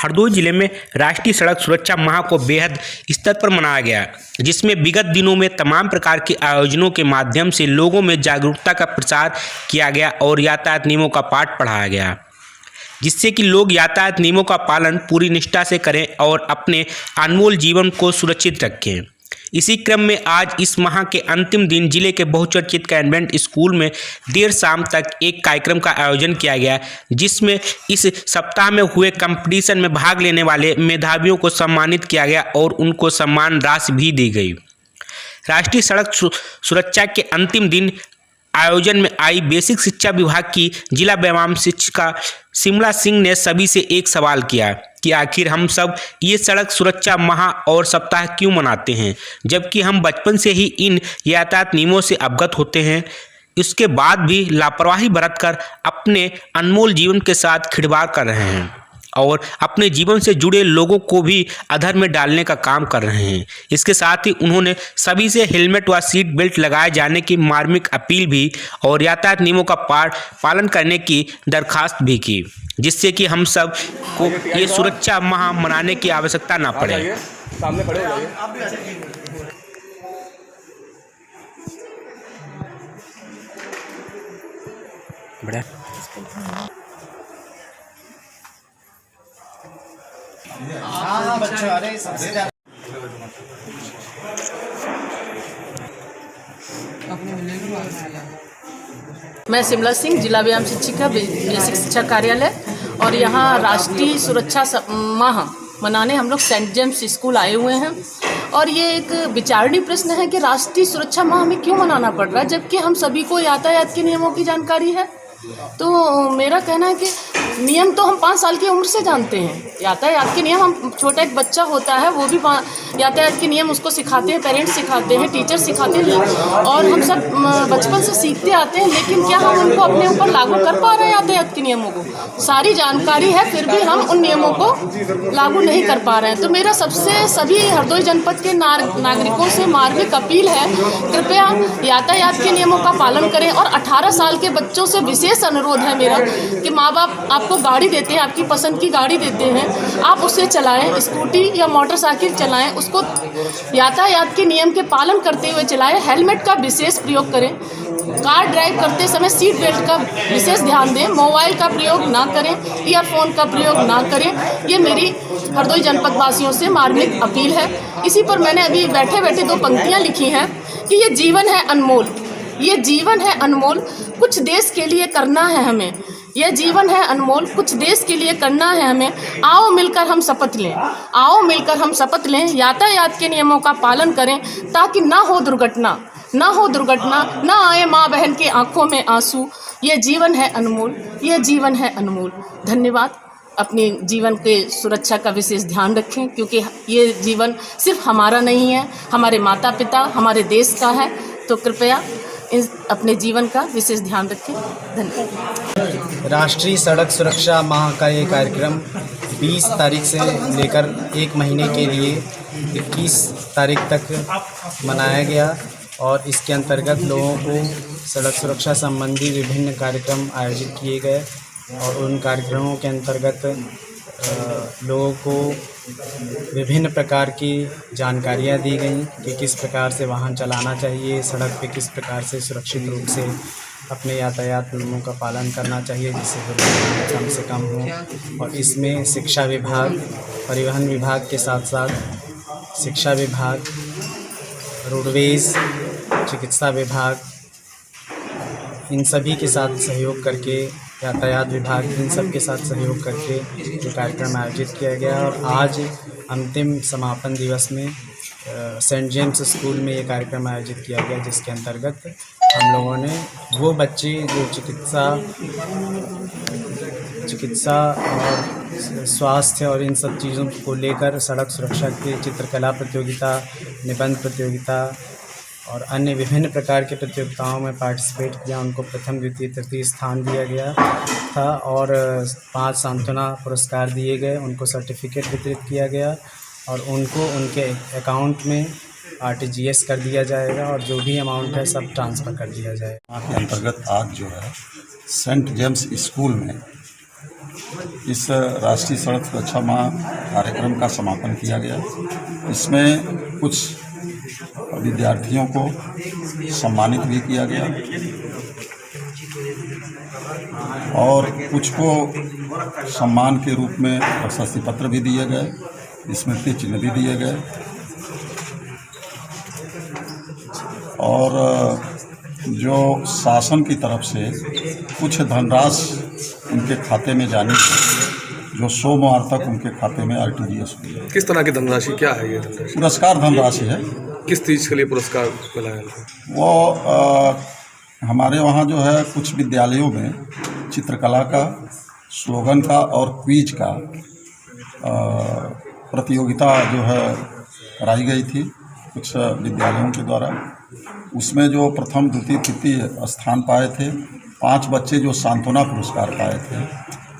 हरदोई जिले में राष्ट्रीय सड़क सुरक्षा माह को बेहद स्तर पर मनाया गया, जिसमें विगत दिनों में तमाम प्रकार के आयोजनों के माध्यम से लोगों में जागरूकता का प्रसार किया गया और यातायात नियमों का पाठ पढ़ाया गया, जिससे कि लोग यातायात नियमों का पालन पूरी निष्ठा से करें और अपने अनमोल जीवन को सुरक्षित रखें। इसी क्रम में आज इस माह के अंतिम दिन जिले के बहुचर्चित कॉन्वेंट स्कूल में देर शाम तक एक कार्यक्रम का आयोजन किया गया, जिसमें इस सप्ताह में हुए कंपटीशन में भाग लेने वाले मेधावियों को सम्मानित किया गया और उनको सम्मान राशि भी दी गई। राष्ट्रीय सड़क सुरक्षा के अंतिम दिन आयोजन में आई बेसिक शिक्षा विभाग की जिला व्यायाम शिक्षिका शिमला सिंह ने सभी से एक सवाल किया कि आखिर हम सब ये सड़क सुरक्षा माह और सप्ताह क्यों मनाते हैं, जबकि हम बचपन से ही इन यातायात नियमों से अवगत होते हैं। इसके बाद भी लापरवाही बरतकर अपने अनमोल जीवन के साथ खिलवाड़ कर रहे हैं और अपने जीवन से जुड़े लोगों को भी अधर में डालने का काम कर रहे हैं। इसके साथ ही उन्होंने सभी से हेलमेट व सीट बेल्ट लगाए जाने की मार्मिक अपील भी और यातायात नियमों का पालन करने की दरखास्त भी की, जिससे कि हम सब को ये सुरक्षा माह मनाने की आवश्यकता ना पड़े। सामने खड़े हो जाइए। बढ़िया। बच्चों अरे सबसे ज्यादा मैं शिमला सिंह, जिला व्यायाम शिक्षिका, बेसिक शिक्षा कार्यालय, और यहाँ राष्ट्रीय सुरक्षा माह मनाने हम लोग सेंट जेम्स स्कूल आए हुए हैं। और ये एक विचारणीय प्रश्न है कि राष्ट्रीय सुरक्षा माह हमें क्यों मनाना पड़ रहा है, जबकि हम सभी को यातायात के नियमों की जानकारी है। तो मेरा कहना है कि नियम तो हम 5 साल की उम्र से जानते हैं। यातायात के नियम, हम छोटा एक बच्चा होता है वो भी यातायात के नियम उसको सिखाते हैं, पेरेंट्स सिखाते हैं, टीचर सिखाते हैं, और हम सब बचपन से सीखते आते हैं। लेकिन क्या हम उनको अपने ऊपर लागू कर पा रहे हैं यातायात के नियमों को? सारी जानकारी है फिर भी हम उन नियमों को लागू नहीं कर पा रहे हैं। तो मेरा सबसे सभी हरदोई जनपद के नागरिकों से मार्मिक अपील है, कृपया यातायात के नियमों का पालन करें। और 18 साल के बच्चों से विशेष अनुरोध है मेरा कि माँ बाप आपको गाड़ी देते हैं, आपकी पसंद की गाड़ी देते हैं, आप उसे चलाएं, स्कूटी या मोटरसाइकिल चलाएं, उसको यातायात के नियम के पालन करते हुए चलाएं। हेलमेट का विशेष प्रयोग करें, कार ड्राइव करते समय सीट बेल्ट का विशेष ध्यान दें, मोबाइल का प्रयोग ना करें, ईयरफोन का प्रयोग ना करें। ये मेरी हरदोई जनपद वासियों से मार्मिक अपील है। इसी पर मैंने अभी बैठे बैठे 2 पंक्तियाँ लिखी हैं कि ये जीवन है अनमोल, ये जीवन है अनमोल, कुछ देश के लिए करना है हमें। यह जीवन है अनमोल, कुछ देश के लिए करना है हमें। आओ मिलकर हम शपथ लें, आओ मिलकर हम शपथ लें, यातायात के नियमों का पालन करें ताकि ना हो दुर्घटना, ना हो दुर्घटना, ना आए माँ बहन की आंखों में आंसू। ये जीवन है अनमोल, ये जीवन है अनमोल। धन्यवाद। अपने जीवन के सुरक्षा का विशेष ध्यान रखें, क्योंकि ये जीवन सिर्फ हमारा नहीं है, हमारे माता पिता, हमारे देश का है। तो कृपया अपने जीवन का विशेष ध्यान रखें। धन्यवाद। राष्ट्रीय सड़क सुरक्षा माह का ये कार्यक्रम 20 तारीख से लेकर 1 महीने के लिए 21 तारीख तक मनाया गया और इसके अंतर्गत लोगों को सड़क सुरक्षा संबंधी विभिन्न कार्यक्रम आयोजित किए गए और उन कार्यक्रमों के अंतर्गत लोगों को विभिन्न प्रकार की जानकारियाँ दी गई कि किस प्रकार से वाहन चलाना चाहिए, सड़क पे किस प्रकार से सुरक्षित रूप से अपने यातायात नियमों का पालन करना चाहिए जिससे दुर्घटनाएं कम से कम हों। और इसमें शिक्षा विभाग, परिवहन विभाग के साथ साथ शिक्षा विभाग, रोडवेज़, चिकित्सा विभाग, इन सभी के साथ सहयोग करके, यातायात विभाग, इन सब के साथ सहयोग करके ये कार्यक्रम आयोजित किया गया। और आज अंतिम समापन दिवस में सेंट जेम्स स्कूल में ये कार्यक्रम आयोजित किया गया, जिसके अंतर्गत हम लोगों ने वो बच्चे जो चिकित्सा और स्वास्थ्य और इन सब चीज़ों को लेकर सड़क सुरक्षा की चित्रकला प्रतियोगिता, निबंध प्रतियोगिता और अन्य विभिन्न प्रकार के प्रतियोगिताओं में पार्टिसिपेट किया, उनको प्रथम, द्वितीय, तृतीय स्थान दिया गया था और 5 सांत्वना पुरस्कार दिए गए, उनको सर्टिफिकेट वितरित किया गया और उनको उनके अकाउंट में RTGS कर दिया जाएगा और जो भी अमाउंट है सब ट्रांसफ़र कर दिया जाएगा। के अंतर्गत आज जो है सेंट जेम्स स्कूल में इस राष्ट्रीय सड़क सुरक्षा माह कार्यक्रम का समापन किया गया। इसमें कुछ विद्यार्थियों को सम्मानित भी किया गया और कुछ को सम्मान के रूप में प्रशस्ति पत्र भी दिए गए, स्मृति चिन्ह भी दिए गए और जो शासन की तरफ से कुछ धनराशि उनके खाते में जानी है, जो सोमवार तक उनके खाते में RTGS हुई है। किस तरह की धनराशि, क्या है ये धनराशि? पुरस्कार धनराशि है। किस चीज़ के लिए पुरस्कार मिला है? वो हमारे वहाँ जो है कुछ विद्यालयों में चित्रकला का, स्लोगन का और क्विज का प्रतियोगिता जो है कराई गई थी कुछ विद्यालयों के द्वारा। उसमें जो प्रथम, द्वितीय, तृतीय स्थान पाए थे 5 बच्चे जो सांत्वना पुरस्कार पाए थे।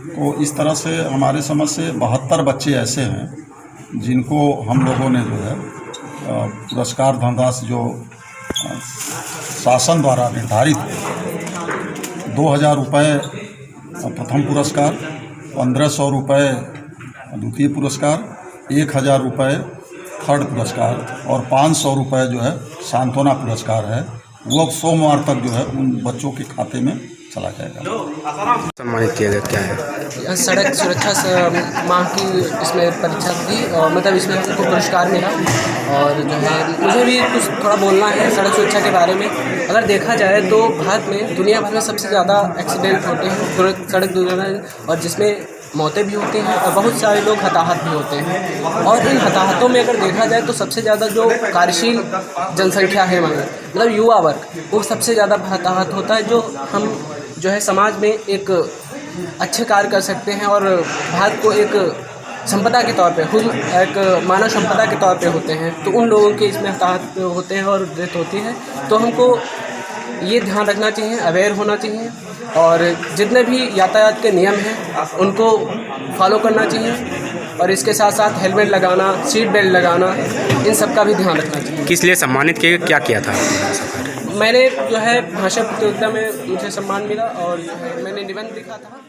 तो इस तरह से हमारे समझ से 72 बच्चे ऐसे हैं जिनको हम लोगों ने जो है पुरस्कार धनराशि जो शासन द्वारा निर्धारित है 2000 रुपये प्रथम पुरस्कार, 1500 रुपये द्वितीय पुरस्कार, 1000 रुपये थर्ड पुरस्कार और 500 रुपये जो है सांत्वना पुरस्कार है। वो सोमवार तक जो है उन बच्चों के खाते में चला जाएगा। सम्मानित किया गया क्या है? सड़क सुरक्षा माह की इसमें परीक्षा थी और मतलब इसमें हमको पुरस्कार मिला और जो है मुझे भी कुछ थोड़ा बोलना है सड़क सुरक्षा के बारे में। अगर देखा जाए तो भारत में दुनिया भर में सबसे ज़्यादा एक्सीडेंट होते हैं सड़क दुर्घटना और जिसमें मौतें भी होती हैं और बहुत सारे लोग हताहत भी होते हैं। और इन हताहतों में अगर देखा जाए तो सबसे ज़्यादा जो कार्यशील जनसंख्या है मतलब युवा वर्ग, वो सबसे ज़्यादा हताहत होता है। जो हम जो है समाज में एक अच्छे कार्य कर सकते हैं और भारत को एक संपदा के तौर पे, खुद एक मानव संपदा के तौर पे होते हैं, तो उन लोगों के इसमें हताहत होते हैं और डेथ होती है। तो हमको ये ध्यान रखना चाहिए, अवेयर होना चाहिए और जितने भी यातायात के नियम हैं उनको फॉलो करना चाहिए और इसके साथ साथ हेलमेट लगाना, सीट बेल्ट लगाना, इन सब का भी ध्यान रखना चाहिए। किस लिए सम्मानित किया, क्या किया था? मैंने जो है भाषा प्रतियोगिता में मुझे सम्मान मिला और जो है मैंने निबंध लिखा था।